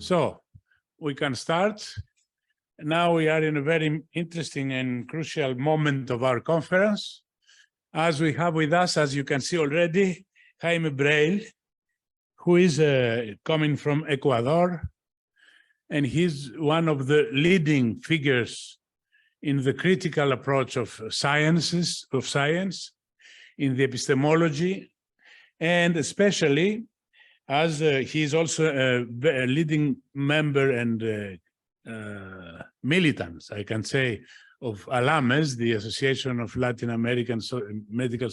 So we can start. Now we are in a very interesting and crucial moment of our conference, as we have with us, as you can see already, Jaime Breilh, who is coming from Ecuador, and he's one of the leading figures in the critical approach of science, in the epistemology, and especially as he is also a leading member and militant, I can say, of ALAMES, the Association of Latin American Medical,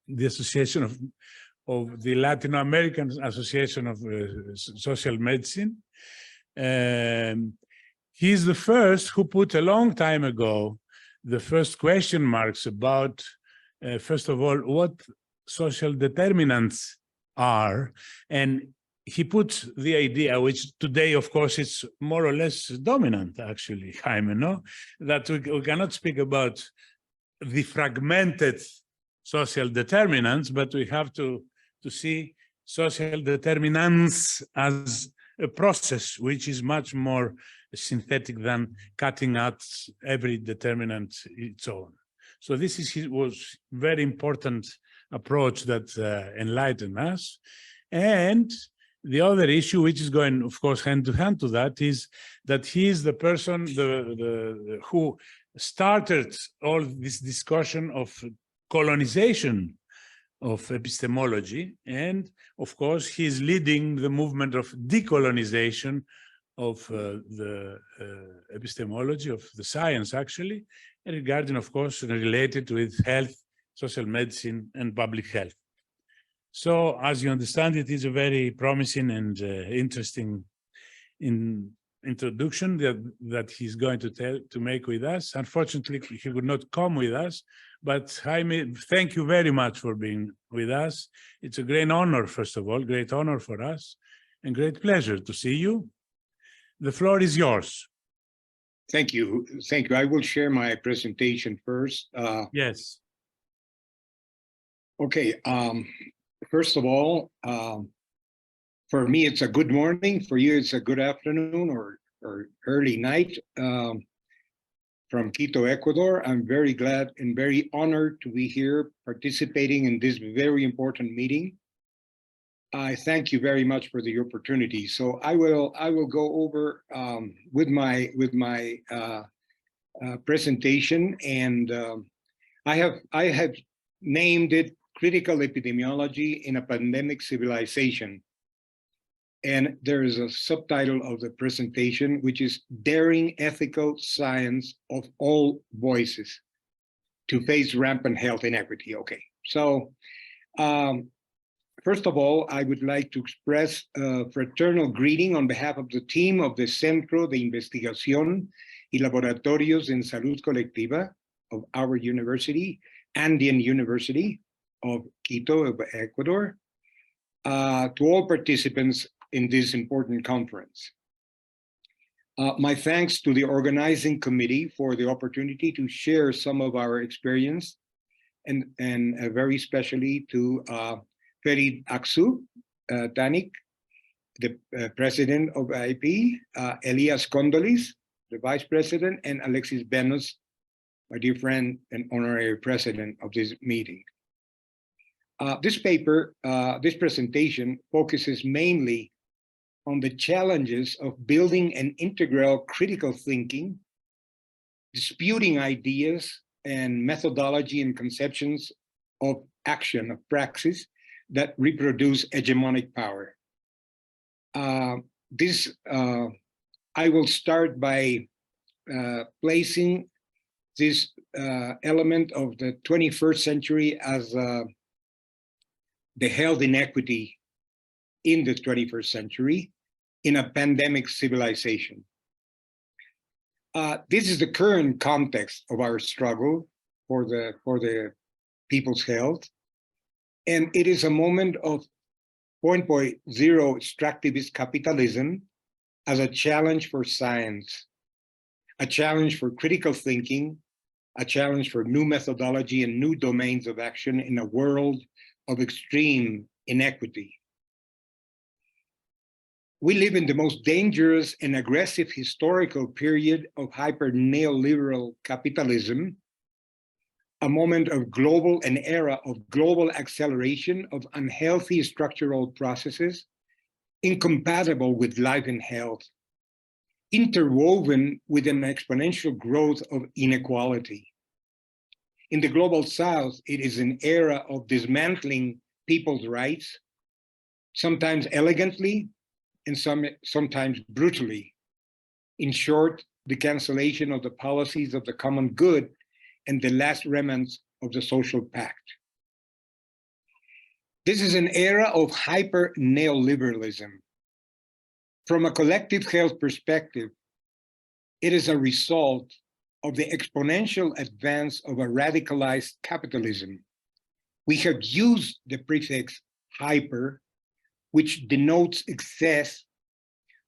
the Association of the Latin American Association of Social Medicine. He's the first who put a long time ago the first question marks about, first of all, what social determinants are, and he put the idea, which today, of course, it's more or less dominant, actually, Jaime, no? That we cannot speak about the fragmented social determinants, but we have to see social determinants as a process which is much more synthetic than cutting out every determinant its own. So this was very important approach that enlightened us. And the other issue, which is going, of course, hand to hand to that, is that he is the person who started all this discussion of colonization of epistemology. And of course, he is leading the movement of decolonization of the epistemology, of the science, actually, regarding, of course, related with health, social medicine, and public health. So, as you understand, it is a very promising and interesting introduction that he's going to make with us. Unfortunately, he would not come with us, but Jaime, thank you very much for being with us. It's a great honor, first of all, great honor for us, and great pleasure to see you. The floor is yours. Thank you. Thank you. I will share my presentation first. Yes. Okay. First of all, for me, it's a good morning. For you, it's a good afternoon or early night. From Quito, Ecuador, I'm very glad and very honored to be here participating in this very important meeting. I thank you very much for the opportunity. So I will go over with my presentation, and I have named it Critical Epidemiology in a Pandemic Civilization. And there is a subtitle of the presentation, which is Daring Ethical Science of All Voices to Face Rampant Health Inequity. Okay, so first of all, I would like to express a fraternal greeting on behalf of the team of the Centro de Investigación y Laboratorios en Salud Colectiva of our university, Andean University of Quito, of Ecuador, to all participants in this important conference. My thanks to the organizing committee for the opportunity to share some of our experience, and very especially to Ferid Aksu Tanik, the president of IAHPE, Elias Condolis, the vice president, and Alexis Benos, my dear friend and honorary president of this meeting. This presentation focuses mainly on the challenges of building an integral critical thinking, disputing ideas and methodology and conceptions of action, of praxis, that reproduce hegemonic power. I will start by placing this element of the 21st century as the health inequity in the 21st century in a pandemic civilization. This is the current context of our struggle for the people's health. And it is a moment of 4.0 extractivist capitalism as a challenge for science, a challenge for critical thinking, a challenge for new methodology and new domains of action in a world of extreme inequity. We live in the most dangerous and aggressive historical period of hyper-neoliberal capitalism, a moment of an era of global acceleration of unhealthy structural processes, incompatible with life and health, interwoven with an exponential growth of inequality. In the global South, it is an era of dismantling people's rights, sometimes elegantly and sometimes brutally. In short, the cancellation of the policies of the common good and the last remnants of the social pact. This is an era of hyper-neoliberalism. From a collective health perspective, it is a result of the exponential advance of a radicalized capitalism. We have used the prefix hyper, which denotes excess,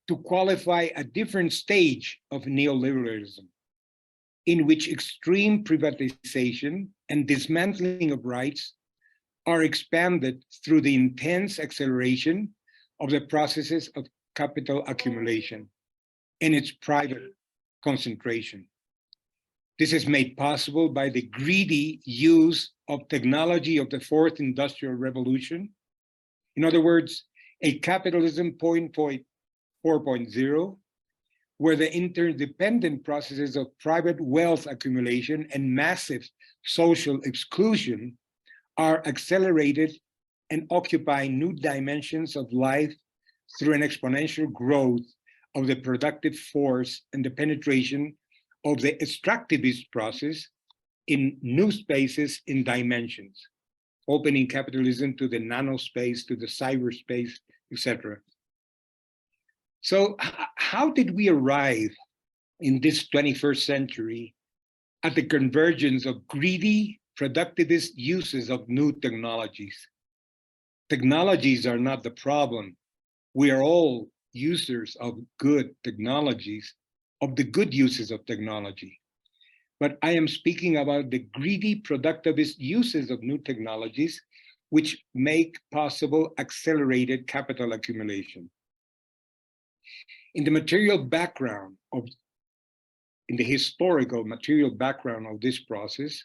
to qualify a different stage of neoliberalism, in which extreme privatization and dismantling of rights are expanded through the intense acceleration of the processes of capital accumulation and its private concentration. This is made possible by the greedy use of technology of the fourth industrial revolution. In other words, a capitalism 4.0, where the interdependent processes of private wealth accumulation and massive social exclusion are accelerated and occupy new dimensions of life through an exponential growth of the productive force and the penetration of the extractivist process in new spaces in dimensions, opening capitalism to the nanospace, to the cyberspace, etc. So how did we arrive in this 21st century at the convergence of greedy, productivist uses of new technologies? Technologies are not the problem. We are all users of good technologies, of the good uses of technology. But I am speaking about the greedy, productivist uses of new technologies, which make possible accelerated capital accumulation. In the historical material background of this process,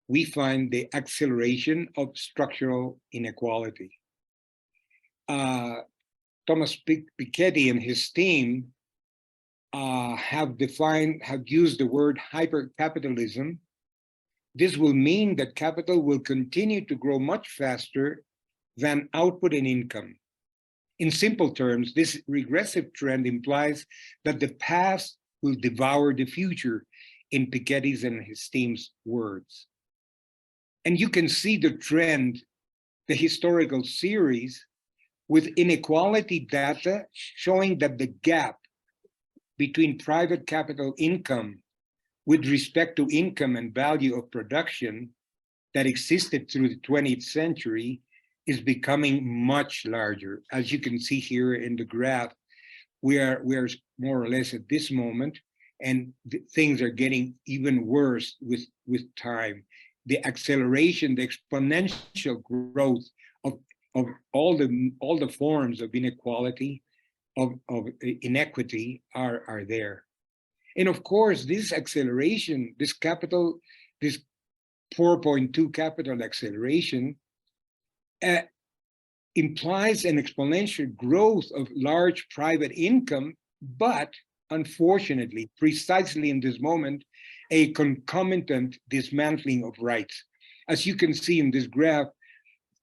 we find the acceleration of structural inequality. Thomas Piketty and his team have used the word hypercapitalism. This will mean that capital will continue to grow much faster than output and income. In simple terms, this regressive trend implies that the past will devour the future, in Piketty's and his team's words. And you can see the trend, the historical series, with inequality data showing that the gap between private capital income with respect to income and value of production that existed through the 20th century is becoming much larger. As you can see here in the graph, we are more or less at this moment, and things are getting even worse with time. The acceleration, the exponential growth of all the forms of inequality, of inequity are there. And of course, this acceleration, this 4.2 capital acceleration, implies an exponential growth of large private income, but unfortunately, precisely in this moment, a concomitant dismantling of rights. As you can see in this graph,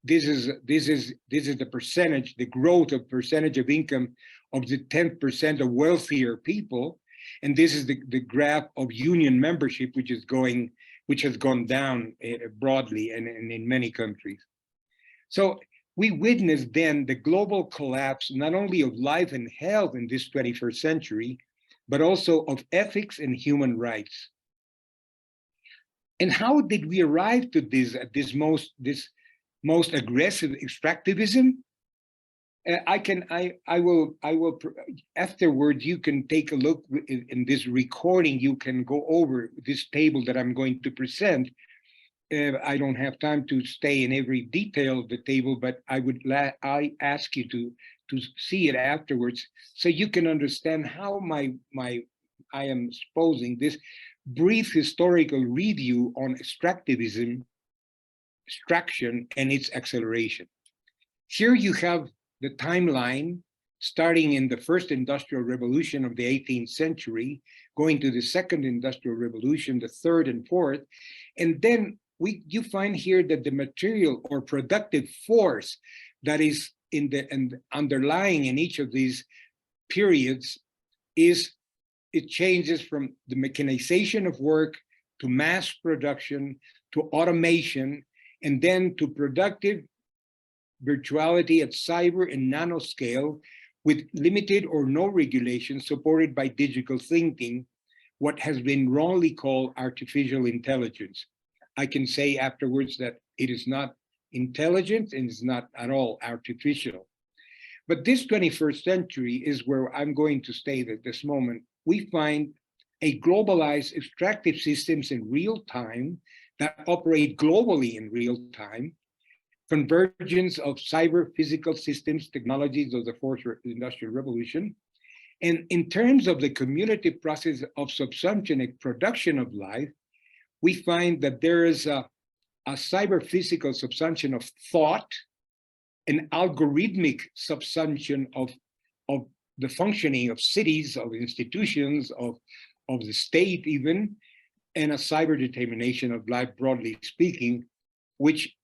this is the percentage, the growth of percentage of income of the 10% of wealthier people, and this is the graph of union membership, which has gone down broadly and in many countries. So we witnessed then the global collapse, not only of life and health in this 21st century, but also of ethics and human rights. And how did we arrive to this most aggressive extractivism? I will afterwards, you can take a look in this recording. You can go over this table that I'm going to present. I don't have time to stay in every detail of the table, but I ask you to see it afterwards, so you can understand how I am exposing this brief historical review on extractivism, extraction, and its acceleration. Here you have the timeline starting in the first industrial revolution of the 18th century, going to the second industrial revolution, the third and fourth, and then you find here that the material or productive force that is underlying in each of these periods it changes from the mechanization of work to mass production to automation, and then to productive virtuality at cyber and nanoscale with limited or no regulation supported by digital thinking, what has been wrongly called artificial intelligence. I can say afterwards that it is not intelligent and it's not at all artificial. But this 21st century is where I'm going to state at this moment, we find a globalized extractive systems in real time that operate globally in real time, convergence of cyber physical systems, technologies of the fourth industrial revolution. And in terms of the cumulative process of subsumption and production of life, we find that there is a cyber physical subsumption of thought, an algorithmic subsumption of the functioning of cities, of institutions, of the state even, and a cyber determination of life, broadly speaking, which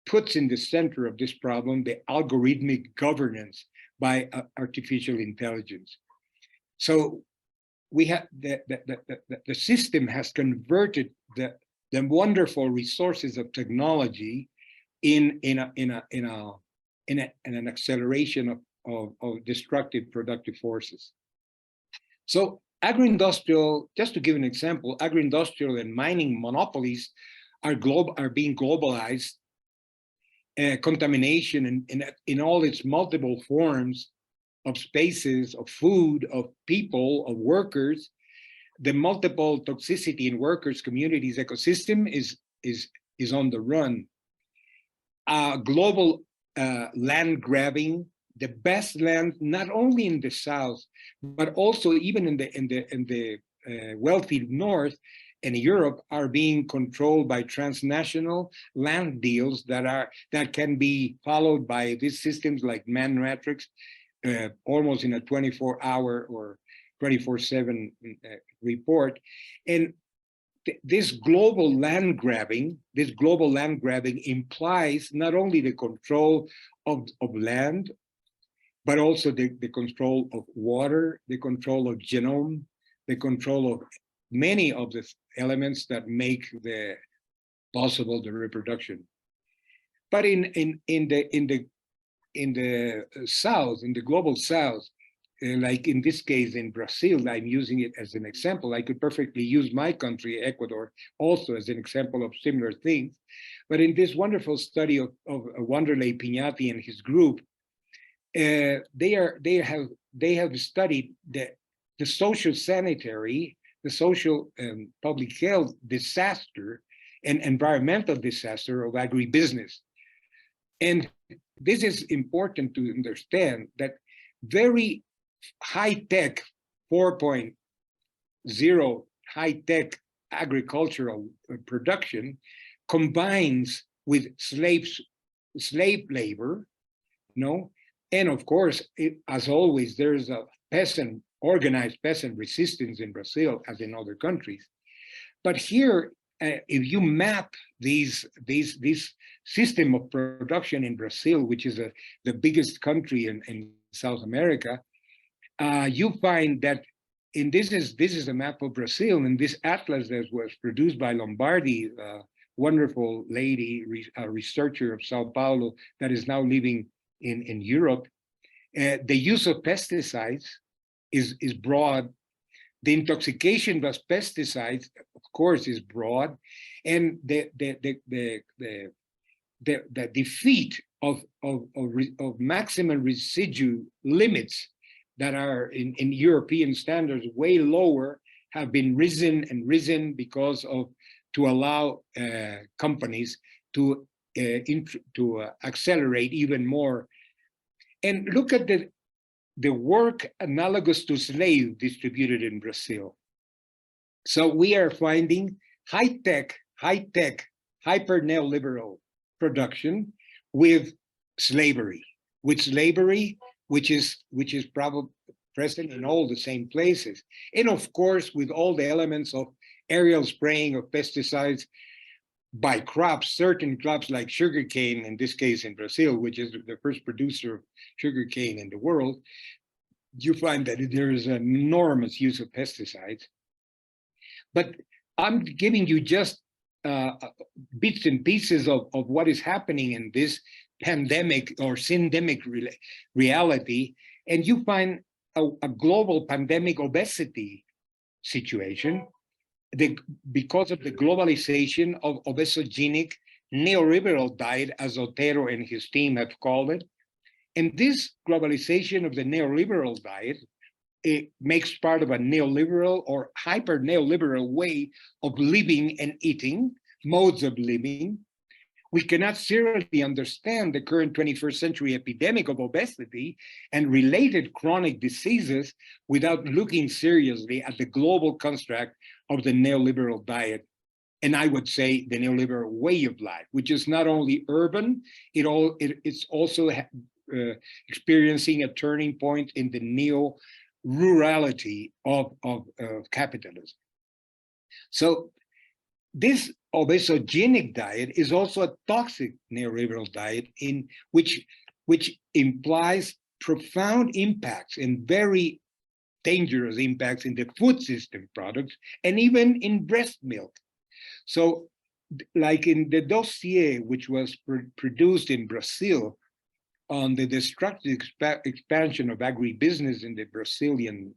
puts in the center of this problem the algorithmic governance by artificial intelligence. So we have the system has converted the wonderful resources of technology in an acceleration of destructive productive forces. So agro-industrial, just to give an example, agro-industrial and mining monopolies are being globalized. Contamination in all its multiple forms of spaces, of food, of people, of workers, the multiple toxicity in workers, communities, ecosystem is on the run. Global land grabbing, the best land, not only in the South, but also even in the wealthy North and Europe, are being controlled by transnational land deals that can be followed by these systems like Man Matrix, almost in a 24-hour or 24/7 report. And this global land grabbing implies not only the control of land, but also the control of water, the control of genome, the control of many of the elements that make the reproduction. But in the South, in the global South, like in this case in Brazil, I'm using it as an example. I could perfectly use my country, Ecuador, also as an example of similar things. But in this wonderful study of Wanderlei Pignati and his group, they have studied the social sanitary, the social public health disaster and environmental disaster of agribusiness. And this is important to understand that very high-tech 4.0 high-tech agricultural production combines with slave labor, and of course, as always, there's a organized peasant resistance in Brazil as in other countries. But here, if you map this system of production in Brazil, which is the biggest country in South America, you find that this is a map of Brazil, and this atlas that was produced by Lombardi, a wonderful lady, a researcher of Sao Paulo that is now living in Europe. The use of pesticides is broad. The intoxication by pesticides, of course, is broad, and the defeat of maximum residue limits that are in European standards way lower have been risen because of to allow companies to accelerate even more. And look at the work analogous to slave distributed in Brazil. So we are finding high-tech, hyper-neoliberal production with slavery, which is probably present in all the same places. And of course, with all the elements of aerial spraying of pesticides by crops, certain crops like sugarcane, in this case in Brazil, which is the first producer of sugarcane in the world, you find that there is an enormous use of pesticides. But I'm giving you just bits and pieces of what is happening in this pandemic or syndemic reality, and you find a global pandemic obesity situation because of the globalization of obesogenic neoliberal diet, as Otero and his team have called it. And this globalization of the neoliberal diet, it makes part of a neoliberal or hyper neoliberal way of living and eating, modes of living. We cannot seriously understand the current 21st century epidemic of obesity and related chronic diseases without looking seriously at the global construct of the neoliberal diet. And I would say the neoliberal way of life, which is not only urban, it's also experiencing a turning point in the neo-rurality of capitalism. So this obesogenic diet is also a toxic neoliberal diet in which implies profound impacts and very dangerous impacts in the food system products and even in breast milk. So like in the dossier, which was produced in Brazil on the destructive expansion of agribusiness in the Brazilian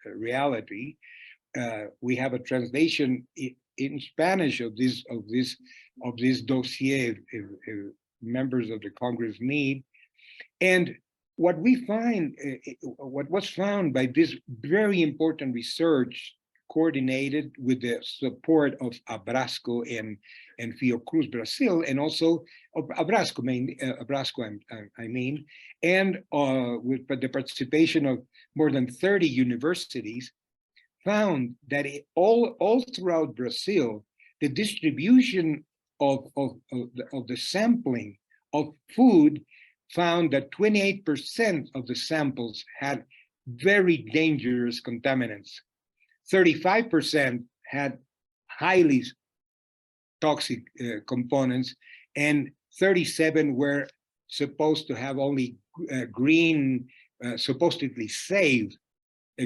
reality, we have a translation in Spanish of this dossier members of the Congress need. And what we find, what was found by this very important research coordinated with the support of Abrasco and Fiocruz Brazil, and also of Abrasco, and with the participation of more than 30 universities, found that all throughout Brazil, the distribution of the sampling of food found that 28% of the samples had very dangerous contaminants. 35% had highly toxic components, and 37 were supposed to have only green, supposedly safe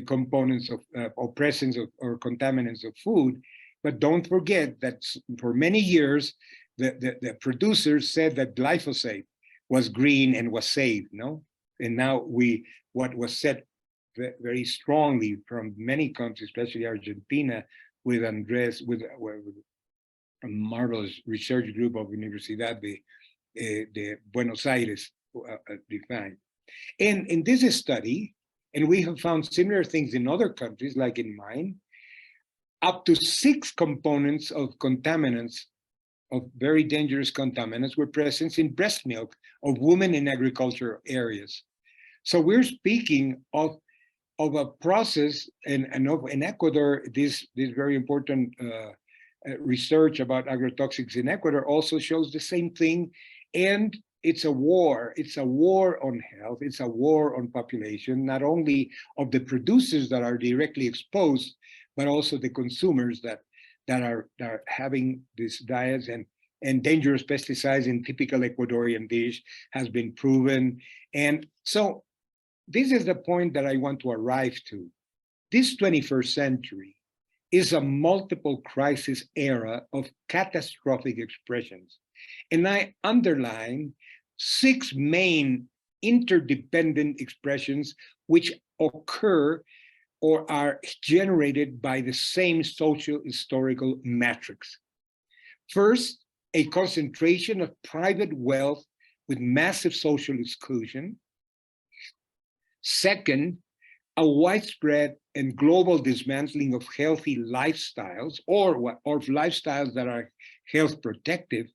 components of or presence of or contaminants of food. But don't forget that for many years, the producers said that glyphosate was green and was safe, no? And now what was said very strongly from many countries, especially Argentina, with Andres, with a marvelous research group of Universidad de Buenos Aires defined. And in this study, and we have found similar things in other countries, like in mine, up to 6 components of contaminants, of very dangerous contaminants, were present in breast milk of women in agricultural areas. So we're speaking of a process, and in Ecuador, this very important research about agrotoxics in Ecuador also shows the same thing. And it's a war on health, it's a war on population, not only of the producers that are directly exposed, but also the consumers that are having these diets. And dangerous pesticides in typical Ecuadorian dish has been proven. And so this is the point that I want to arrive to. This 21st century is a multiple crisis era of catastrophic expressions. And I underline 6 main interdependent expressions which occur or are generated by the same social historical matrix. First, a concentration of private wealth with massive social exclusion. Second, a widespread and global dismantling of healthy lifestyles or lifestyles that are health protective,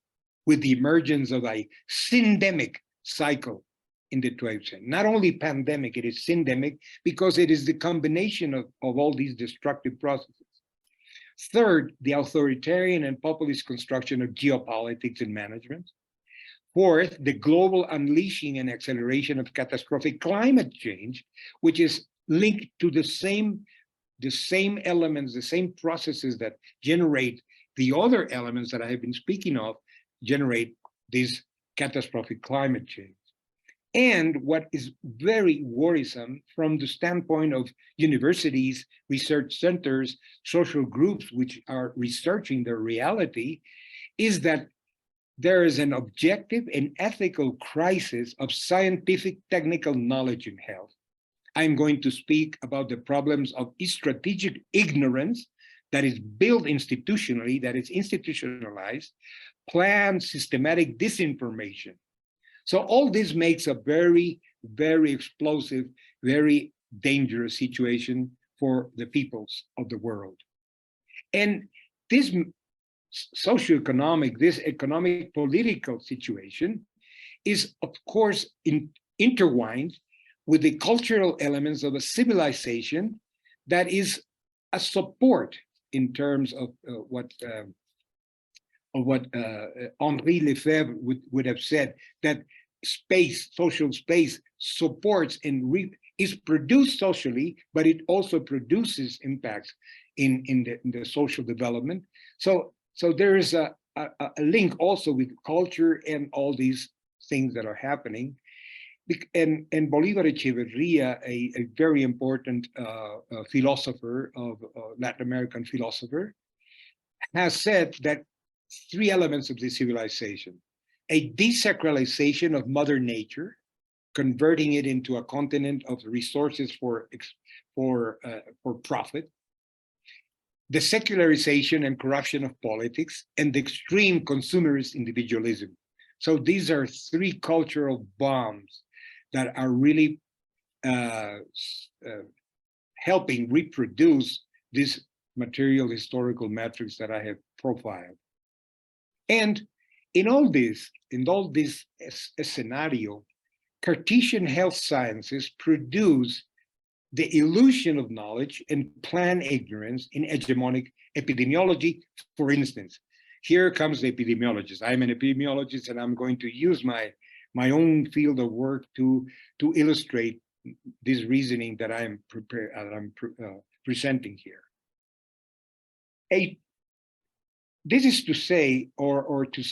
with the emergence of a syndemic cycle in the 12th century. Not only pandemic, it is syndemic because it is the combination of all these destructive processes. Third, the authoritarian and populist construction of geopolitics and management. Fourth, the global unleashing and acceleration of catastrophic climate change, which is linked to the same elements, the same processes that generate the other elements that I have been speaking of, generate this catastrophic climate change. And what is very worrisome from the standpoint of universities, research centers, social groups which are researching the reality, is that there is an objective and ethical crisis of scientific technical knowledge in health. I'm going to speak about the problems of strategic ignorance that is built institutionally, that is institutionalized, planned systematic disinformation. So all this makes a very, very explosive, very dangerous situation for the peoples of the world. And this socioeconomic, this economic political situation is, of course, intertwined with the cultural elements of a civilization that is a support in terms of what Henri Lefebvre would have said, that space, social space, supports and is produced socially, but it also produces impacts in the social development. So there is a link also with culture and all these things that are happening. And Bolívar Echeverría, a very important philosopher, Latin American philosopher, has said that three elements of the civilization: a desacralization of Mother Nature, converting it into a continent of resources for profit; the secularization and corruption of politics; and the extreme consumerist individualism. So these are three cultural bombs that are really helping reproduce this material historical metrics that I have profiled. And in all this scenario, Cartesian health sciences produce the illusion of knowledge and plan ignorance in hegemonic epidemiology. For instance, here comes the epidemiologist. I'm an epidemiologist, and I'm going to use my own field of work to illustrate this reasoning that I'm presenting here. This is to say, or to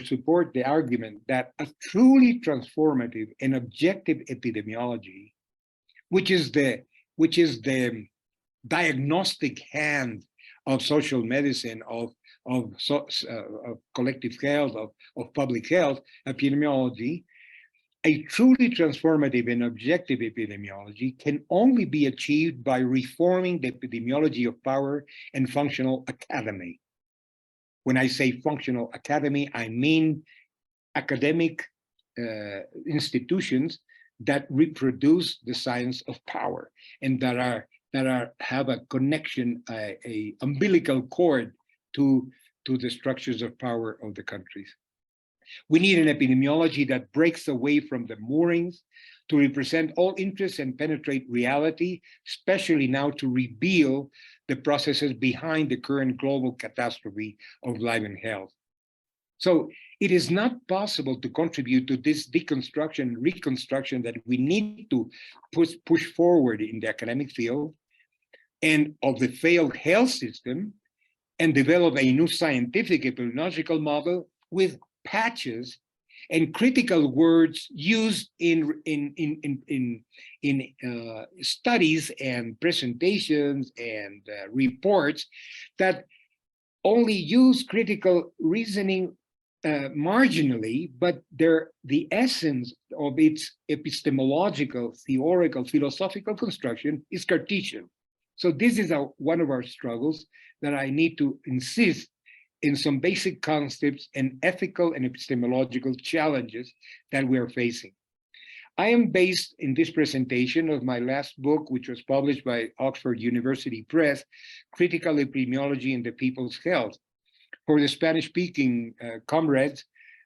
support the argument that a truly transformative and objective epidemiology, which is the diagnostic hand of social medicine, of collective health, of public health, epidemiology, a truly transformative and objective epidemiology can only be achieved by reforming the epidemiology of power and functional academy. When I say functional academy, I mean academic institutions that reproduce the science of power and that have a connection, a umbilical cord to the structures of power of the countries. We need an epidemiology that breaks away from the moorings to represent all interests and penetrate reality, especially now to reveal the processes behind the current global catastrophe of life and health. So it is not possible to contribute to this deconstruction and reconstruction that we need to push forward in the academic field and of the failed health system and develop a new scientific epidemiological model with patches and critical words used in studies and presentations and reports that only use critical reasoning marginally, but the essence of its epistemological, theoretical, philosophical construction is Cartesian. So this is one of our struggles that I need to insist in some basic concepts and ethical and epistemological challenges that we are facing. I am based in this presentation of my last book, which was published by Oxford University Press, Critical Epidemiology in the People's Health. For the Spanish-speaking comrades,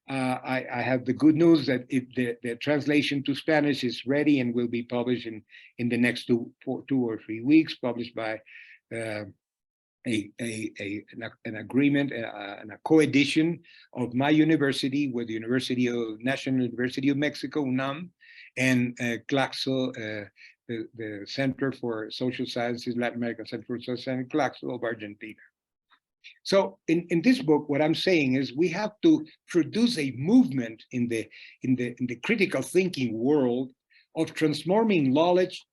I have the good news that the translation to Spanish is ready and will be published in the next 2 or 3 weeks, published by an agreement and a co-edition of my university with the National University of Mexico, UNAM, and Claxo, the Center for Social Sciences, Latin American Center for Social Sciences, Claxo of Argentina. So in this book, what I'm saying is we have to produce a movement in the critical thinking world of transforming knowledge,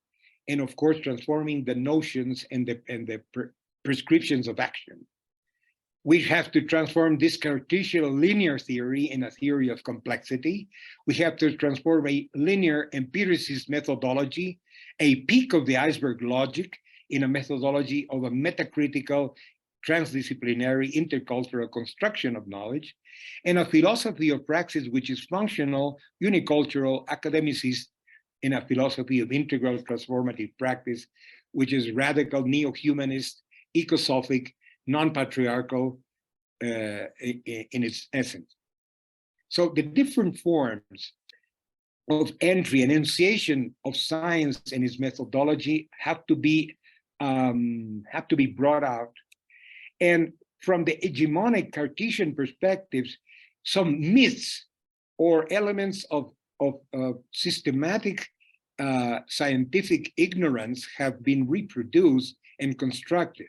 and of course transforming the notions and the prescriptions of action. We have to transform this Cartesian linear theory in a theory of complexity. We have to transform a linear empiricist methodology, a peak of the iceberg logic, in a methodology of a metacritical, transdisciplinary, intercultural construction of knowledge, and a philosophy of praxis which is functional, unicultural, academicist, in a philosophy of integral transformative practice, which is radical, neo-humanist, ecosophic, non-patriarchal in its essence. So the different forms of entry and enunciation of science and its methodology have to be brought out. And from the hegemonic Cartesian perspectives, some myths or elements of systematic scientific ignorance have been reproduced and constructed.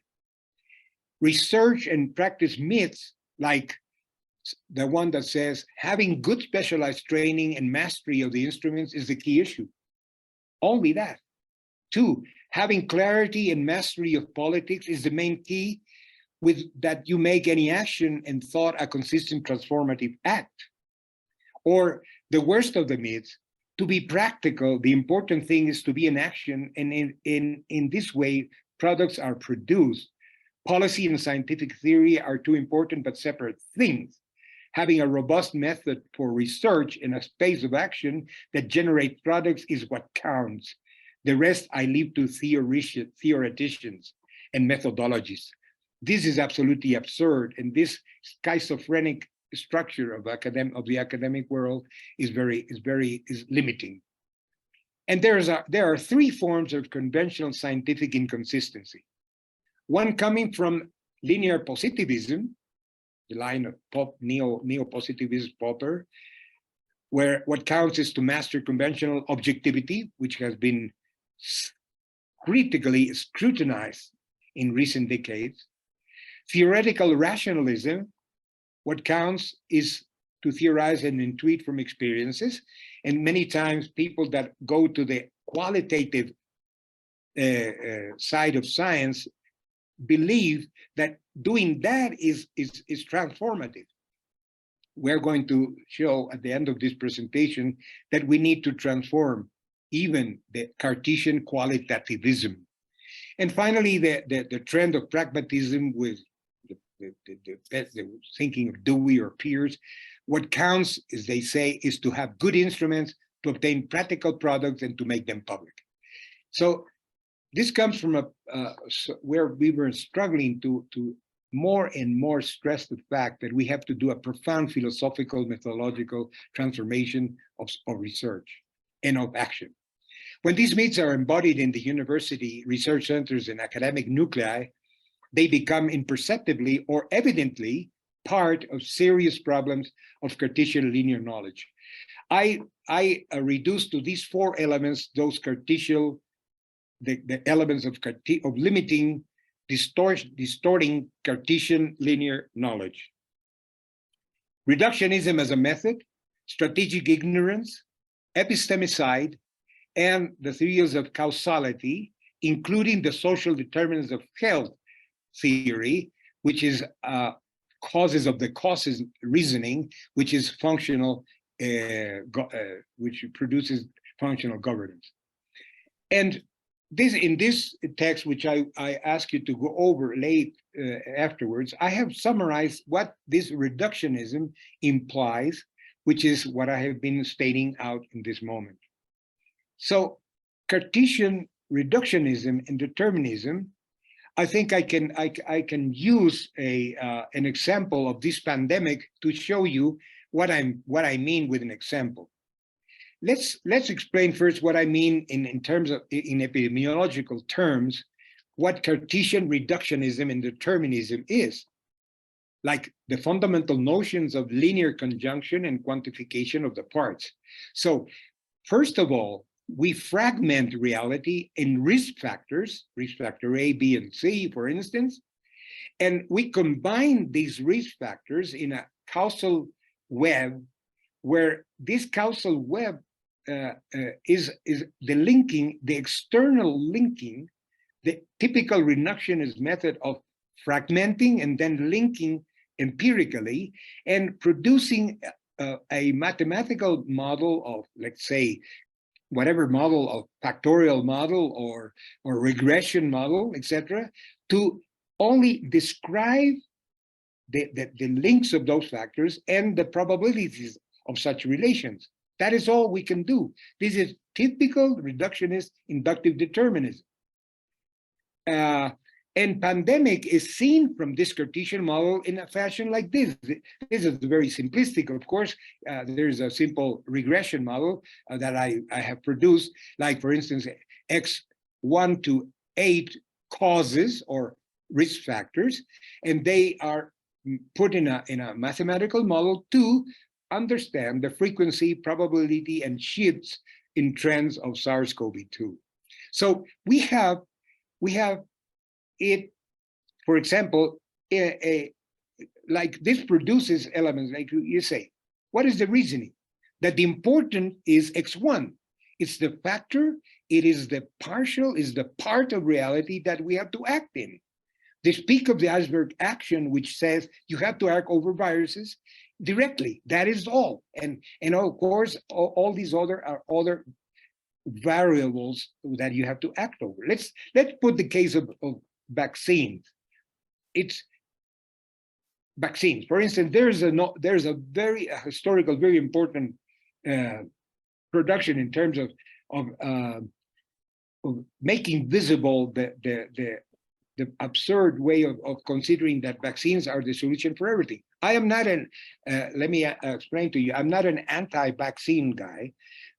Research and practice myths, like the one that says having good specialized training and mastery of the instruments is the key issue. Only that. 2, having clarity and mastery of politics is the main key, with that you make any action and thought a consistent transformative act. Or the worst of the myths, to be practical, the important thing is to be in action, and in this way, products are produced. Policy and scientific theory are two important but separate things. Having a robust method for research and a space of action that generates products is what counts. The rest I leave to theoreticians and methodologists. This is absolutely absurd, and this schizophrenic structure of the academic world is limiting. And there are 3 forms of conventional scientific inconsistency. One coming from linear positivism, the line of neo-positivist Popper, where what counts is to master conventional objectivity, which has been critically scrutinized in recent decades. Theoretical rationalism, what counts is to theorize and intuit from experiences. And many times people that go to the qualitative side of science believe that doing that is transformative. We're going to show at the end of this presentation that we need to transform even the Cartesian qualitativism. And finally, the trend of pragmatism with the thinking of Dewey or Peirce. What counts, as they say, is to have good instruments, to obtain practical products, and to make them public. So this comes from where we were struggling to more and more stress the fact that we have to do a profound philosophical, methodological transformation of research and of action. When these myths are embodied in the university research centers and academic nuclei, they become imperceptibly or evidently part of serious problems of Cartesian linear knowledge. I reduce to these 4 elements those Cartesian, the elements of limiting, distorting Cartesian linear knowledge. Reductionism as a method, strategic ignorance, epistemicide, and the theories of causality, including the social determinants of health theory, which is causes of the causes reasoning, which is functional, which produces functional governance. And in this text, which I ask you to go over late afterwards, I have summarized what this reductionism implies, which is what I have been stating out in this moment. So Cartesian reductionism and determinism, I think I can use an example of this pandemic to show you what I mean with an example. Let's explain first what I mean in terms of in epidemiological terms, what Cartesian reductionism and determinism is, like the fundamental notions of linear conjunction and quantification of the parts. So first of all, we fragment reality in risk factors, risk factor A, B, and C, for instance, and we combine these risk factors in a causal web, where this causal web is the linking, the external linking, the typical reductionist method of fragmenting and then linking empirically and producing a mathematical model of, let's say, whatever model of factorial model or regression model, etc., to only describe the links of those factors and the probabilities of such relations. That is all we can do. This is typical reductionist inductive determinism. And pandemic is seen from this Cartesian model in a fashion like this. This is very simplistic, of course. There's a simple regression model that I have produced, like, for instance, X1 to 8 causes or risk factors, and they are put in a mathematical model to understand the frequency, probability, and shifts in trends of SARS-CoV-2. So we have it, for example, like this produces elements, like you say, what is the reasoning? That the important is X1. It's the factor, it is the partial, is the part of reality that we have to act in. This peak of the iceberg action, which says you have to act over viruses directly, that is all. And of course, all these other variables that you have to act over. Let's put the case of vaccines. It's vaccines. For instance, there's a very historical, very important production in terms of making visible the absurd way of considering that vaccines are the solution for everything. I am not let me explain to you, I'm not an anti-vaccine guy.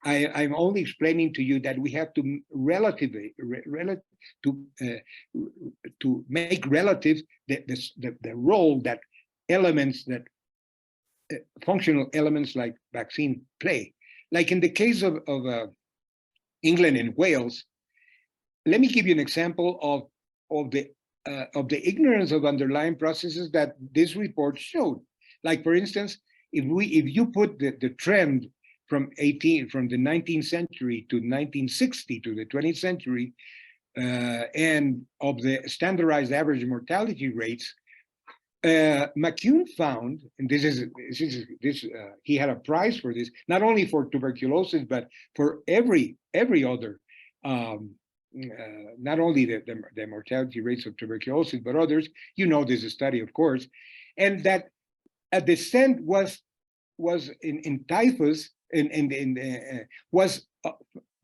I'm only explaining to you that we have to to make relative the role that elements, that functional elements like vaccine play. Like in the case of England and Wales, let me give you an example of the ignorance of underlying processes that this report showed. Like, for instance, if you put the trend from the 19th century to 1960 to the 20th century, and of the standardized average mortality rates, McCune found, and he had a prize for this, not only for tuberculosis but for every other. Not only the mortality rates of tuberculosis, but others. You know, there's a study, of course, and that a descent was in typhus was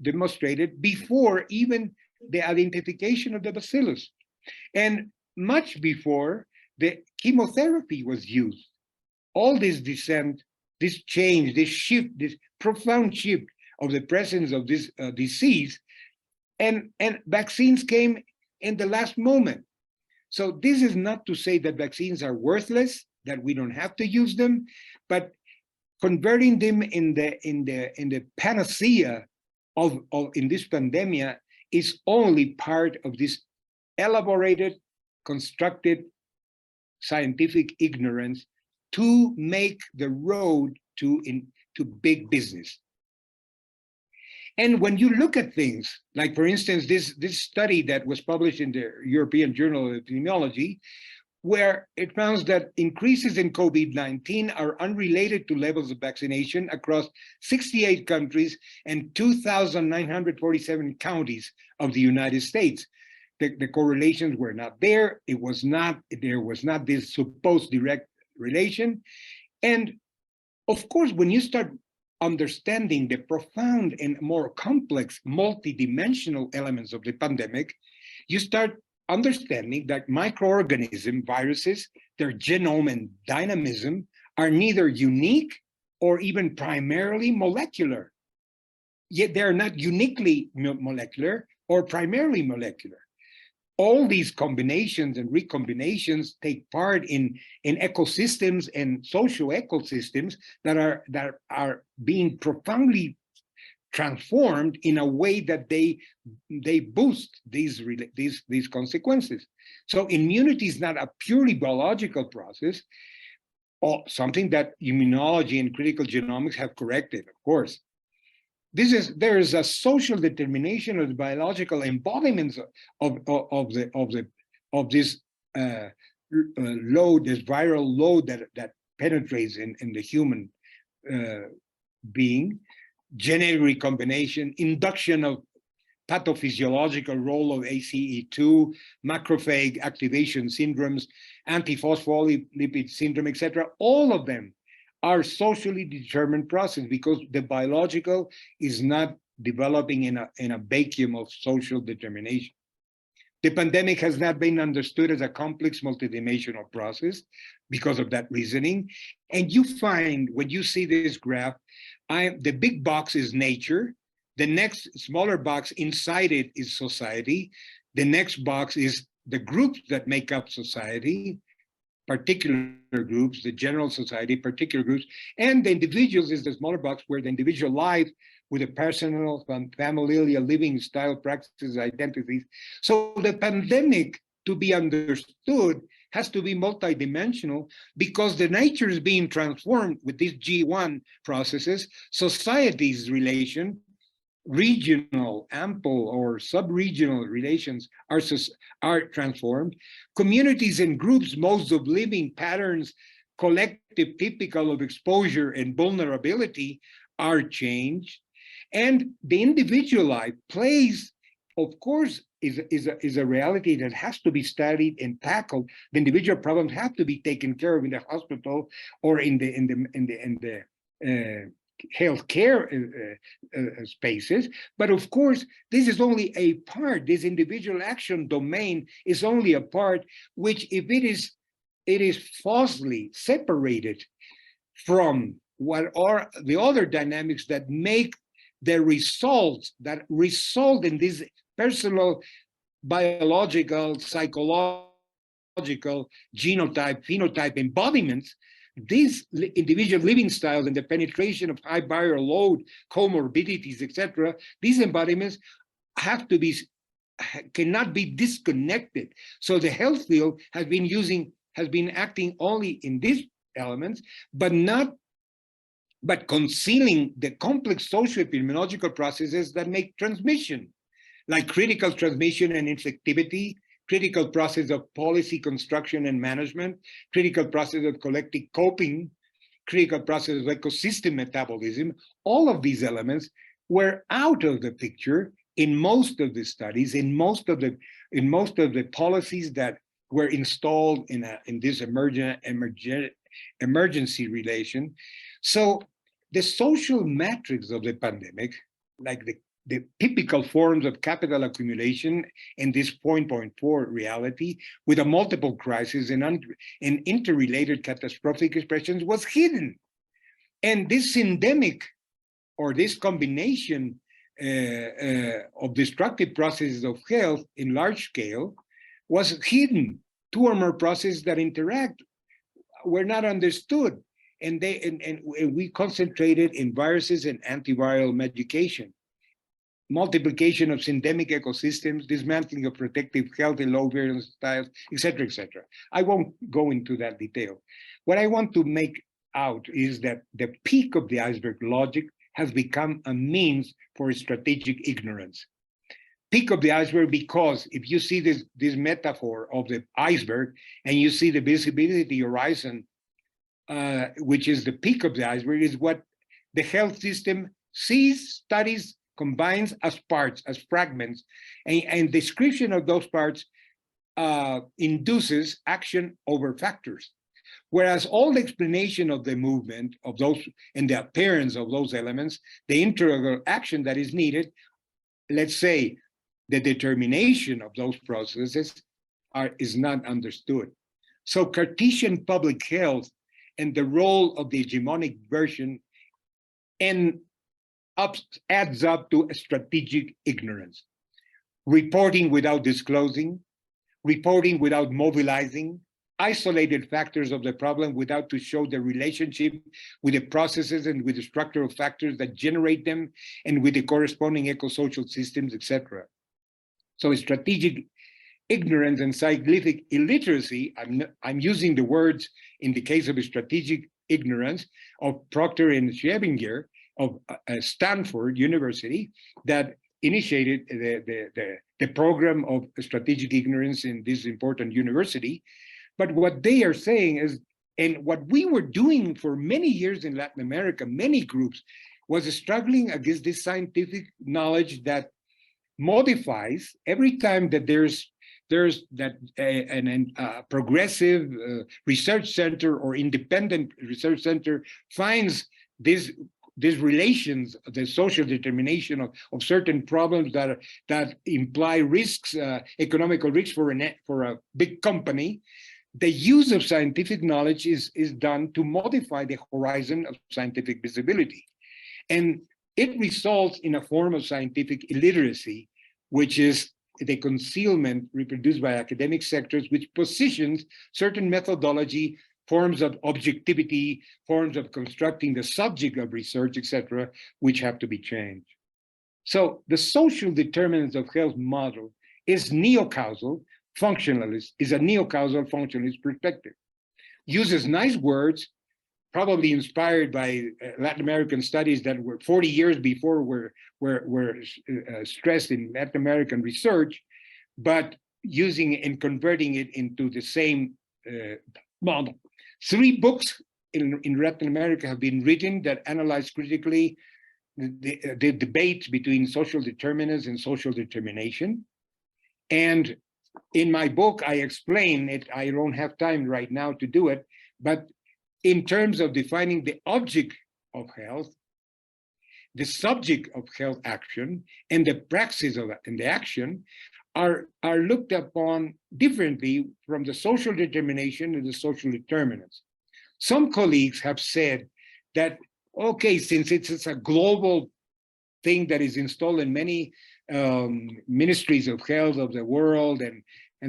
demonstrated before even the identification of the bacillus, and much before the chemotherapy was used. All this descent, this change, this shift, this profound shift of the presence of this disease. And vaccines came in the last moment. So this is not to say that vaccines are worthless, that we don't have to use them, but converting them in the panacea of in this pandemic is only part of this elaborated, constructed scientific ignorance to make the road to big business. And when you look at things, like, for instance, this study that was published in the European Journal of Epidemiology, where it found that increases in COVID-19 are unrelated to levels of vaccination across 68 countries and 2,947 counties of the United States. The correlations were not there. There was not this supposed direct relation. And of course, when you start understanding the profound and more complex multidimensional elements of the pandemic, you start understanding that microorganism viruses, their genome and dynamism are neither unique or even primarily molecular. Yet they're not uniquely molecular or primarily molecular. All these combinations and recombinations take part in ecosystems and social ecosystems that are being profoundly transformed in a way that they boost these consequences. So immunity is not a purely biological process, or something that immunology and critical genomics have corrected, of course. There is a social determination of the biological embodiments of this load, this viral load that penetrates in the human being, genetic recombination, induction of pathophysiological role of ACE2, macrophage activation syndromes, antiphospholipid syndrome, etc. All of them are socially determined process because the biological is not developing in a vacuum of social determination. The pandemic has not been understood as a complex multidimensional process because of that reasoning. And you find, when you see this graph, the big box is nature. The next smaller box inside it is society. The next box is the groups that make up society, particular groups, the general society, particular groups, and the individuals is the smaller box where the individual life with a personal, familial living style, practices, identities. So the pandemic, to be understood, has to be multidimensional because the nature is being transformed with these G1 processes, society's relation, regional, ample, or sub-regional relations are transformed. Communities and groups, modes of living, patterns, collective typical of exposure and vulnerability are changed. And the individual life plays, of course, is a reality that has to be studied and tackled. The individual problems have to be taken care of in the hospital or in the healthcare spaces. But of course, this is only a part. This individual action domain is only a part, which if it is falsely separated from what are the other dynamics that make the results that result in these personal, biological, psychological, genotype, phenotype embodiments. These individual living styles and the penetration of high viral load, comorbidities, etc., these embodiments cannot be disconnected. So the health field has been acting only in these elements, but concealing the complex socio-epidemiological processes that make transmission, like critical transmission and infectivity, critical process of policy construction and management, critical process of collective coping, critical process of ecosystem metabolism. All of these elements were out of the picture in most of the studies, in most of the policies that were installed in this emergency relation. So the social metrics of the pandemic, like the typical forms of capital accumulation in this 0.4 reality with a multiple crisis and interrelated catastrophic expressions was hidden. And this endemic or this combination of destructive processes of health in large scale was hidden. Two or more processes that interact were not understood. And we concentrated in viruses and antiviral medication, multiplication of syndemic ecosystems, dismantling of protective health and low variance styles, etc., etc. I won't go into that detail. What I want to make out is that the peak of the iceberg logic has become a means for strategic ignorance. Peak of the iceberg because if you see this metaphor of the iceberg and you see the visibility horizon, which is the peak of the iceberg, is what the health system sees, studies, combines as parts, as fragments, and description of those parts induces action over factors. Whereas all the explanation of the movement of those and the appearance of those elements, the integral action that is needed, let's say the determination of those processes is not understood. So Cartesian public health and the role of the hegemonic version and adds up to a strategic ignorance. Reporting without disclosing, reporting without mobilizing, isolated factors of the problem without to show the relationship with the processes and with the structural factors that generate them and with the corresponding eco-social systems, etc. So strategic ignorance and scientific illiteracy, I'm using the words in the case of strategic ignorance of Proctor and Schevinger of Stanford University that initiated the program of strategic ignorance in this important university. But what they are saying is, and what we were doing for many years in Latin America, many groups, was struggling against this scientific knowledge that modifies every time that there's that a progressive research center or independent research center finds these relations, the social determination of certain problems that imply risks, economical risks for a big company. The use of scientific knowledge is done to modify the horizon of scientific visibility. And it results in a form of scientific illiteracy, which is the concealment reproduced by academic sectors, which positions certain methodology, forms of objectivity, forms of constructing the subject of research, etc., which have to be changed. So the social determinants of health model is neo-causal functionalist, is a neo-causal functionalist perspective. Uses nice words, probably inspired by Latin American studies that were 40 years before were stressed in Latin American research, but using and converting it into the same model. 3 books in Latin America have been written that analyze critically the debate between social determinants and social determination. And in my book, I explain it. I don't have time right now to do it, but in terms of defining the object of health, the subject of health action, and the praxis of and the action are looked upon differently from the social determination and the social determinants. Some colleagues have said that, okay, since it's a global thing that is installed in many ministries of health of the world, and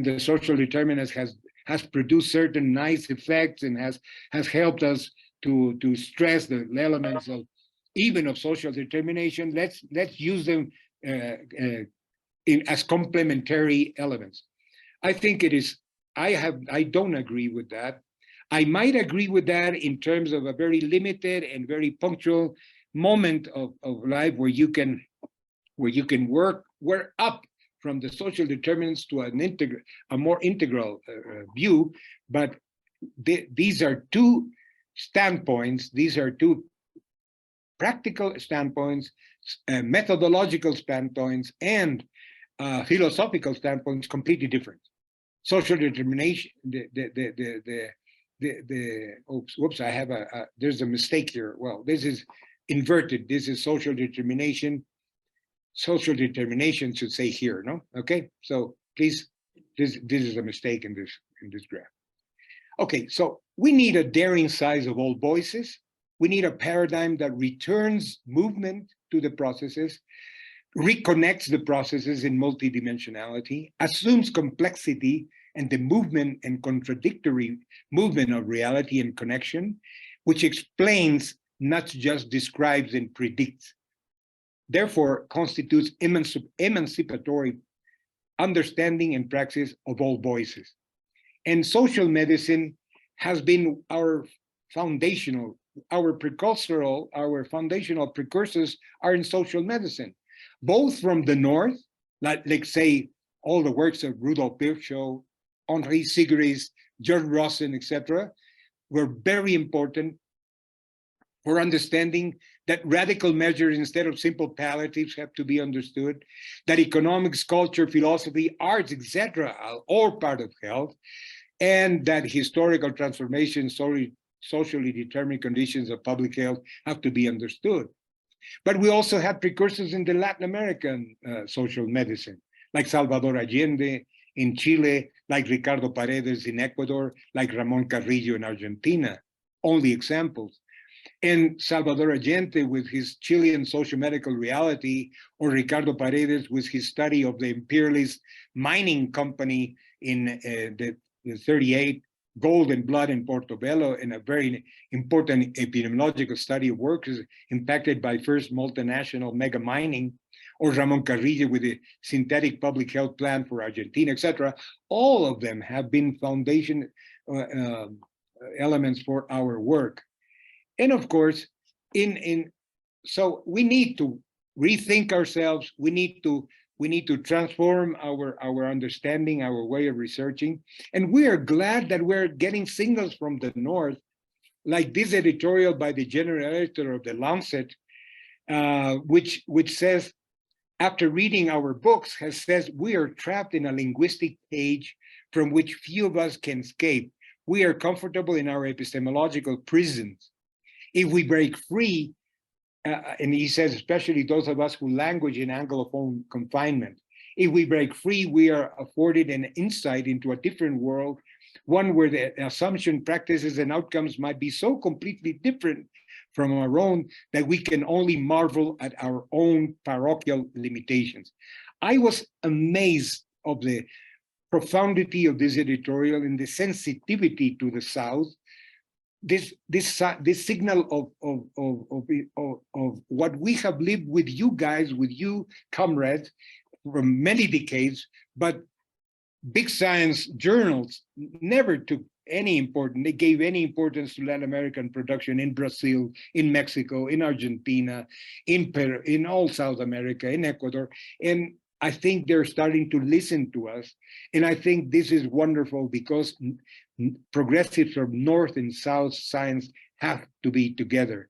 the social determinants has produced certain nice effects and has helped us to stress the elements of even of social determination. Let's use them as complementary elements. I think it is. I don't agree with that. I might agree with that in terms of a very limited and very punctual moment of life where you can work up from the social determinants to a more integral view. But these are 2 standpoints. These are 2 practical standpoints, methodological standpoints, and philosophical standpoints completely different. Social determination, oops, I have there's a mistake here. Well, this is inverted. This is social determination. Social determination should say here, no? Okay, so please, this is a mistake in this graph. Okay, so we need a daring size of all voices. We need a paradigm that returns movement to the processes, reconnects the processes in multidimensionality, assumes complexity and the movement and contradictory movement of reality and connection, which explains, not just describes and predicts. Therefore, constitutes emancipatory understanding and praxis of all voices. And social medicine has been our foundational, our foundational precursors are in social medicine, both from the North, like say, all the works of Rudolf Virchow, Henri Sigris, George Rosen, etc., were very important for understanding that radical measures instead of simple palliatives have to be understood, that economics, culture, philosophy, arts, etc. are all part of health, and that historical transformation, socially determined conditions of public health have to be understood. But we also have precursors in the Latin American social medicine, like Salvador Allende in Chile, like Ricardo Paredes in Ecuador, like Ramon Carrillo in Argentina, only examples. and Salvador Allende with his Chilean socio-medical reality, or Ricardo Paredes with his study of the imperialist mining company in the 38, Gold and Blood in Portobello, and a very important epidemiological study of workers impacted by first multinational mega mining, or Ramon Carrillo with the synthetic public health plan for Argentina, etc. All of them have been foundation elements for our work. And of course, so we need to rethink ourselves. We need to transform our understanding, our way of researching. And we are glad that we're getting signals from the North, like this editorial by the general editor of the Lancet, which says, after reading our books, says we are trapped in a linguistic cage from which few of us can escape. We are comfortable in our epistemological prisons. If we break free, and he says, especially those of us who language in Anglophone confinement, if we break free, we are afforded an insight into a different world, one where the assumption, practices, and outcomes might be so completely different from our own that we can only marvel at our own parochial limitations. I was amazed of the profundity of this editorial and the sensitivity to the South. This signal of what we have lived with you guys, with you comrades, for many decades, but big science journals never took any importance. They gave any importance to Latin American production in Brazil, in Mexico, in Argentina, in Peru, in all South America, in Ecuador. And I think they're starting to listen to us. And I think this is wonderful because progressives from North and South science have to be together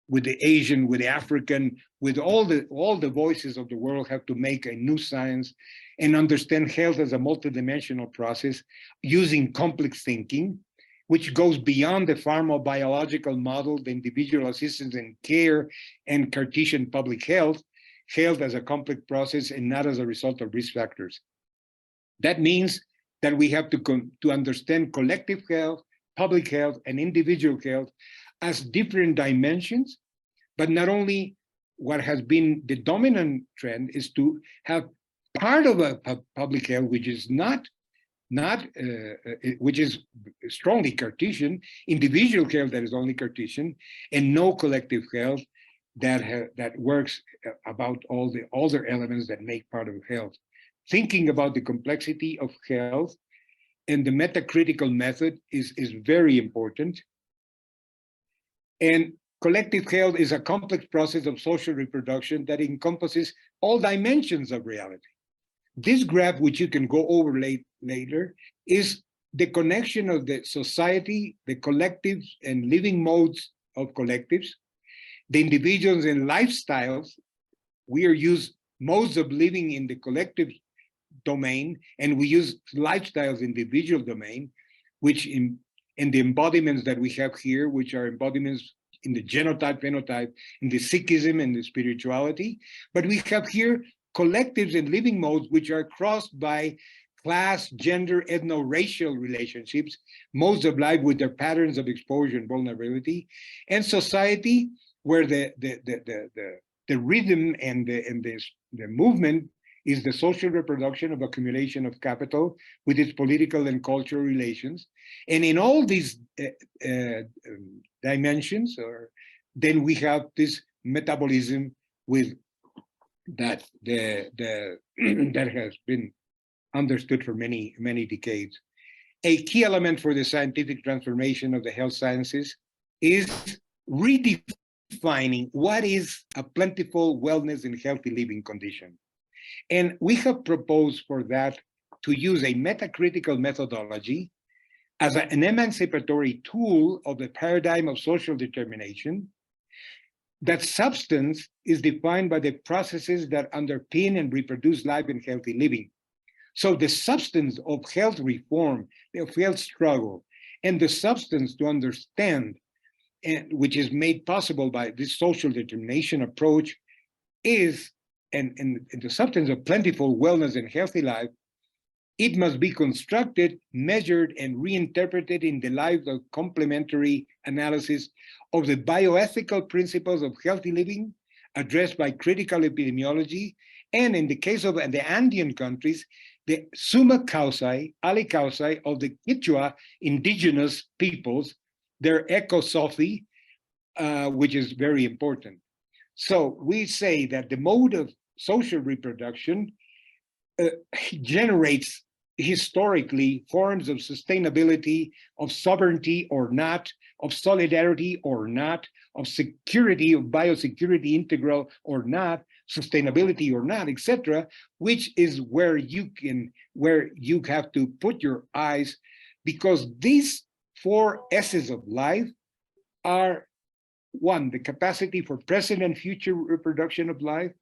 with the Asian, with the African, with all the voices of the world have to make a new science and understand health as a multidimensional process using complex thinking, which goes beyond the pharmacobiological model, the individual assistance and care, and Cartesian public health as a complex process and not as a result of risk factors. That means that we have to understand collective health, public health, and individual health as different dimensions, but not only what has been the dominant trend is to have part of a public health, which is which is strongly Cartesian, individual health that is only Cartesian, and no collective health that works about all the other elements that make part of health. Thinking about the complexity of health and the metacritical method is very important. And collective health is a complex process of social reproduction that encompasses all dimensions of reality. This graph, which you can go over later, is the connection of the society, the collectives and living modes of collectives, the individuals and lifestyles. We are used modes of living in the collective domain, and we use lifestyles individual domain, which in the embodiments that we have here, which are embodiments in the genotype, phenotype, in the Sikhism and the spirituality. But we have here collectives and living modes which are crossed by class, gender, ethno-racial relationships, modes of life with their patterns of exposure and vulnerability, and society where the rhythm and the movement is the social reproduction of accumulation of capital with its political and cultural relations. And in all these dimensions, then we have this metabolism with that that has been understood for many, many decades. A key element for the scientific transformation of the health sciences is redefining what is a plentiful wellness and healthy living condition. And we have proposed for that to use a metacritical methodology as an emancipatory tool of the paradigm of social determination. That substance is defined by the processes that underpin and reproduce life and healthy living. So the substance of health reform, of health struggle, and the substance to understand, which is made possible by this social determination approach, is, and the substance of plentiful wellness and healthy life It must be constructed, measured, and reinterpreted in the light of complementary analysis of the bioethical principles of healthy living addressed by critical epidemiology, and in the case of the Andean countries, the summa causae, ali causae of the Quechua indigenous peoples, their ecosophy, which is very important. So we say that the mode of social reproduction generates historically forms of sustainability, of sovereignty or not, of solidarity or not, of security, of biosecurity integral or not, sustainability or not, etc., which is where you have to put your eyes, because these 4 S's of life are: 1, the capacity for present and future reproduction of life,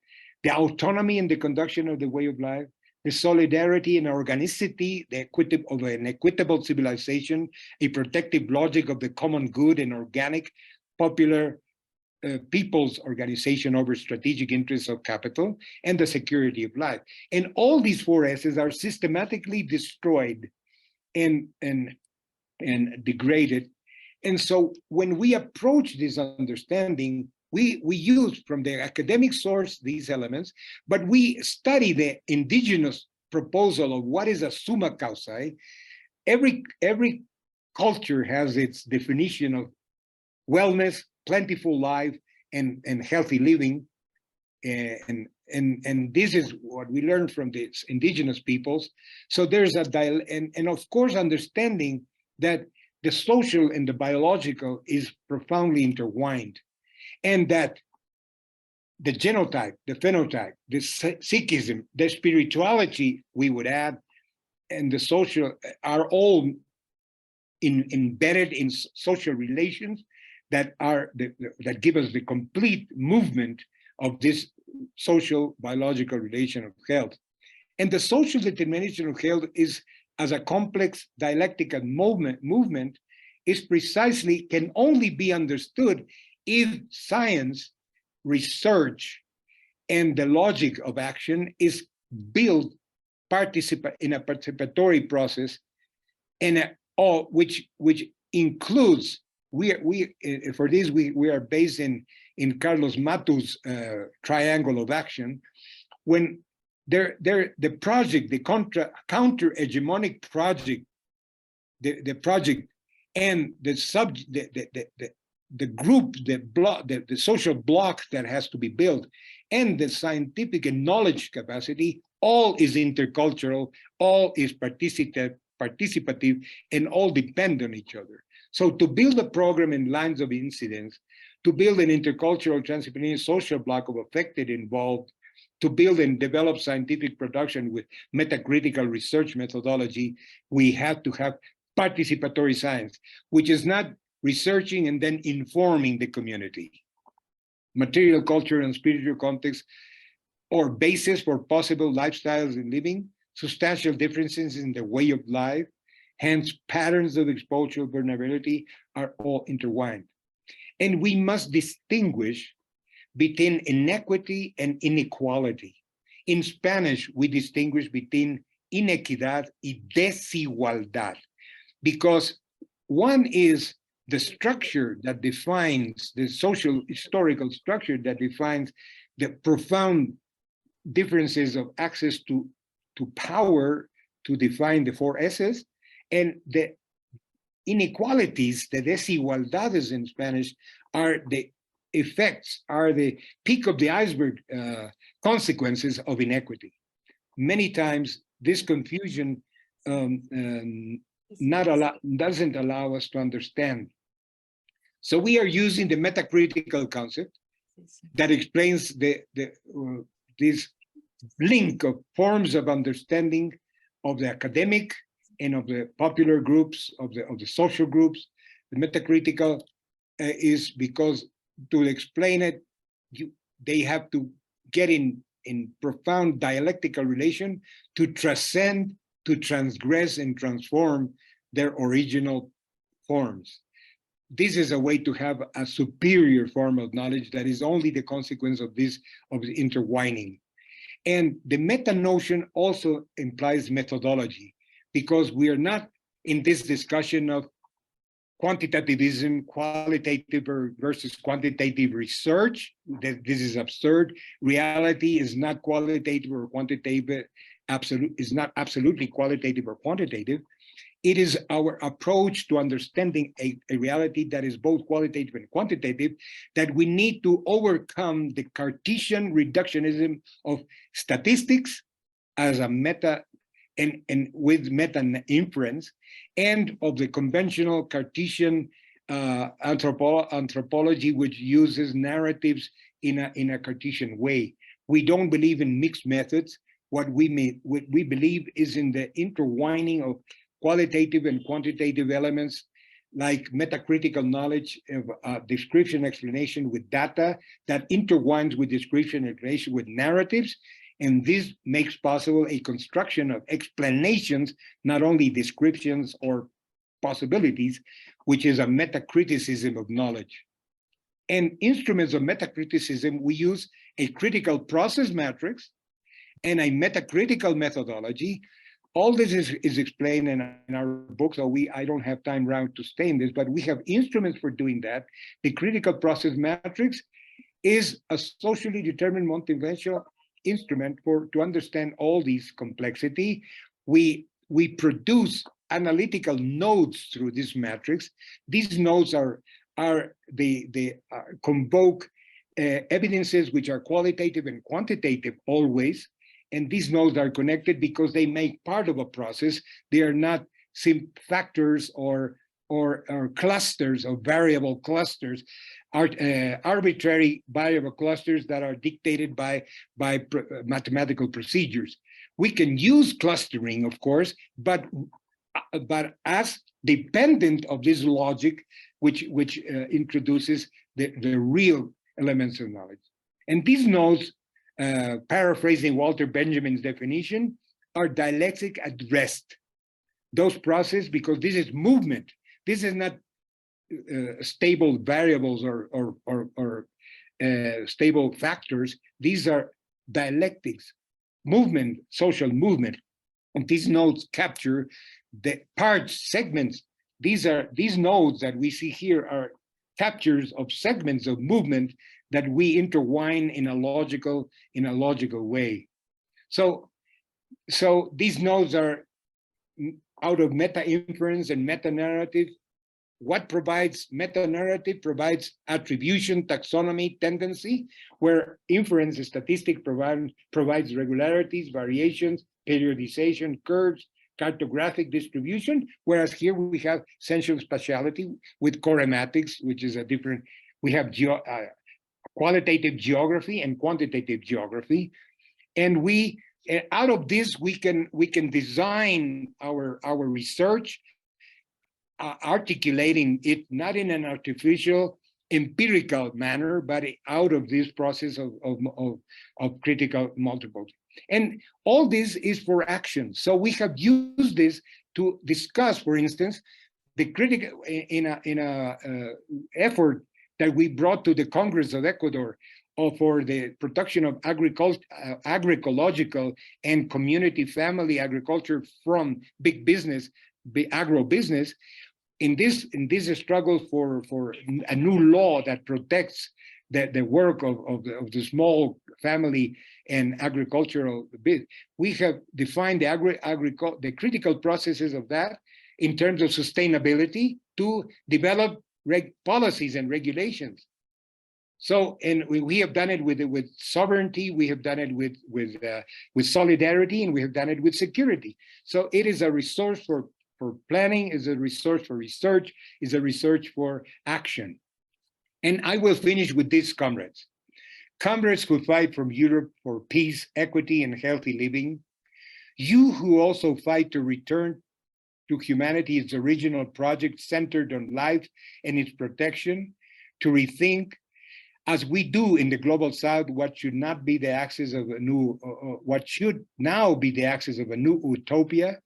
the autonomy in the conduction of the way of life, the solidarity and organicity of an equitable civilization, a protective logic of the common good and organic popular people's organization over strategic interests of capital, and the security of life. And all these 4 S's are systematically destroyed and degraded. And so when we approach this understanding, we use from the academic source these elements, but we study the indigenous proposal of what is a summa causae. Every culture has its definition of wellness, plentiful life, and healthy living. And this is what we learned from the indigenous peoples. So there's and of course, understanding that the social and the biological is profoundly intertwined, and that the genotype, the phenotype, the Sikhism, the spirituality, we would add, and the social are all embedded in social relations that give us the complete movement of this social biological relation of health. And the social determination of health is, as a complex dialectical movement, is precisely, can only be understood if science, research, and the logic of action is built in a participatory process, and which includes, for this we are based in Carlos Matu's triangle of action. When the project, the counter-hegemonic project, the project, and the group, the social block that has to be built, and the scientific and knowledge capacity, all is intercultural, all is participative, and all depend on each other. So to build a program in lines of incidence, to build an intercultural transdisciplinary social block of affected involved, to build and develop scientific production with metacritical research methodology, we have to have participatory science, which is not researching and then informing the community. Material, cultural, and spiritual context, or basis for possible lifestyles and living, substantial differences in the way of life, hence patterns of exposure vulnerability are all intertwined. And we must distinguish between inequity and inequality. In Spanish, we distinguish between inequidad y desigualdad, because one is the structure that defines, the social historical structure that defines the profound differences of access to power to define the 4 S's, and the inequalities, the desigualdades in Spanish, are the effects, are the peak of the iceberg consequences of inequity. Many times this confusion doesn't allow us to understand. So we are using the metacritical concept that explains this link of forms of understanding of the academic and of the popular groups, of the social groups. The metacritical is because, to explain it, they have to get in profound dialectical relation to transcend, to transgress, and transform their original forms. This is a way to have a superior form of knowledge that is only the consequence of this, of the intertwining. And the meta notion also implies methodology, because we are not in this discussion of quantitativism, qualitative versus quantitative research. That this is absurd. Reality is not qualitative or quantitative, is not absolutely qualitative or quantitative. It is our approach to understanding a reality that is both qualitative and quantitative, that we need to overcome the Cartesian reductionism of statistics as a meta and with meta inference, and of the conventional Cartesian anthropology, which uses narratives in a Cartesian way. We don't believe in mixed methods. What we believe is in the intertwining of qualitative and quantitative elements, like metacritical knowledge of description explanation with data that intertwines with description explanation with narratives. And this makes possible a construction of explanations, not only descriptions or possibilities, which is a metacriticism of knowledge. And instruments of metacriticism, we use a critical process matrix and a metacritical methodology. All this is explained in our book, so I don't have time round to stay in this, but we have instruments for doing that. The critical process matrix is a socially determined multidimensional instrument to understand all these complexity. We produce analytical nodes through this matrix. These nodes convoke evidences which are qualitative and quantitative always. And these nodes are connected because they make part of a process. They are not factors or clusters of variable clusters, arbitrary variable clusters that are dictated by mathematical procedures. We can use clustering, of course, but as dependent of this logic, which introduces the real elements of knowledge. And these nodes, paraphrasing Walter Benjamin's definition, are dialectic at rest. Those processes, because this is movement. This is not stable variables or stable factors. These are dialectics, movement, social movement. And these nodes capture the parts, segments. These nodes that we see here are captures of segments of movement that we intertwine in a logical way. So these nodes are out of meta inference and meta narrative. What provides meta narrative provides attribution, taxonomy, tendency, where inference and statistic provides regularities, variations, periodization, curves, cartographic distribution, whereas here we have sensual spatiality with corematics, which is a different, we have qualitative geography and quantitative geography. And out of this, we can design our research, articulating it not in an artificial, empirical manner, but out of this process of critical multiples. And all this is for action. So we have used this to discuss, for instance, the critical in a effort that we brought to the Congress of Ecuador for the production of agroecological and community family agriculture from big business, agro-business. In this struggle for a new law that protects the work of the small family and agricultural bit, we have defined the critical processes of that in terms of sustainability to develop policies and regulations. So, and we have done it with sovereignty, we have done it with solidarity, and we have done it with security. So it is a resource for planning, is a resource for research, is a research for action. And I will finish with this, comrades. Comrades who fight from Europe for peace, equity, and healthy living. You who also fight to return to humanity its original project centered on life and its protection, to rethink, as we do in the global South, what should not be the axis of a new, what should now be the axis of a new utopia.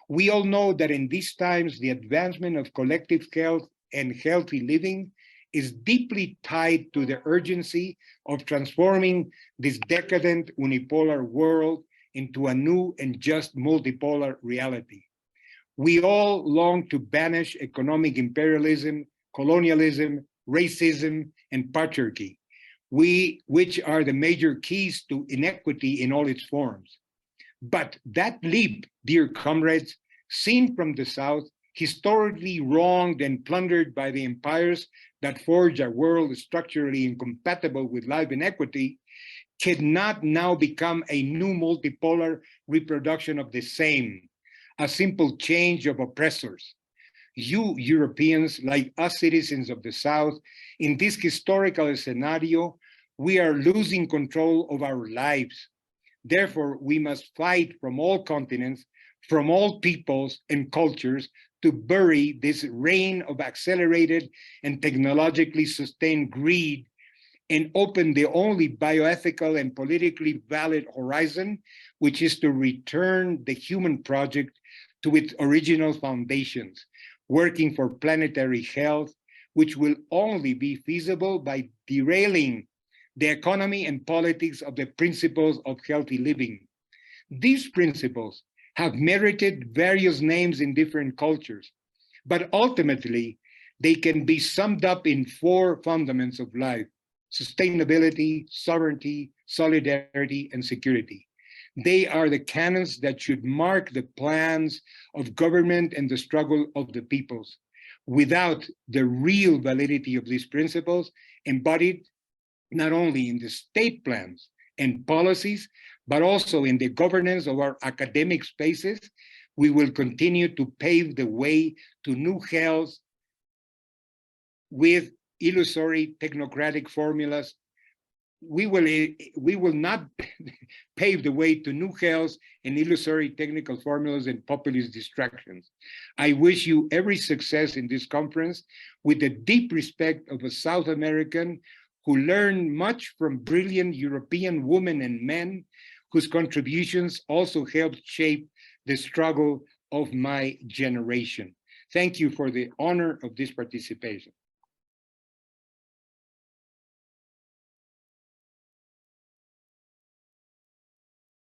We all know that in these times, the advancement of collective health and healthy living is deeply tied to the urgency of transforming this decadent unipolar world into a new and just multipolar reality. We all long to banish economic imperialism, colonialism, racism, and patriarchy, which are the major keys to inequity in all its forms. But that leap, dear comrades, seen from the South, historically wronged and plundered by the empires that forged a world structurally incompatible with life inequity, cannot now become a new multipolar reproduction of the same, a simple change of oppressors. You Europeans, like us citizens of the South, in this historical scenario, we are losing control of our lives. Therefore, we must fight from all continents, from all peoples and cultures to bury this reign of accelerated and technologically sustained greed and open the only bioethical and politically valid horizon, which is to return the human project to its original foundations, working for planetary health, which will only be feasible by derailing the economy and politics of the principles of healthy living. These principles have merited various names in different cultures, but ultimately they can be summed up in four fundaments of life: sustainability, sovereignty, solidarity, and security. They are the canons that should mark the plans of government and the struggle of the peoples. Without the real validity of these principles embodied not only in the state plans and policies, but also in the governance of our academic spaces, we will continue to pave the way to new hells with illusory technocratic formulas. We will not pave the way to new hells and illusory technical formulas and populist distractions. I wish you every success in this conference with the deep respect of a South American who learned much from brilliant European women and men whose contributions also helped shape the struggle of my generation. Thank you for the honor of this participation.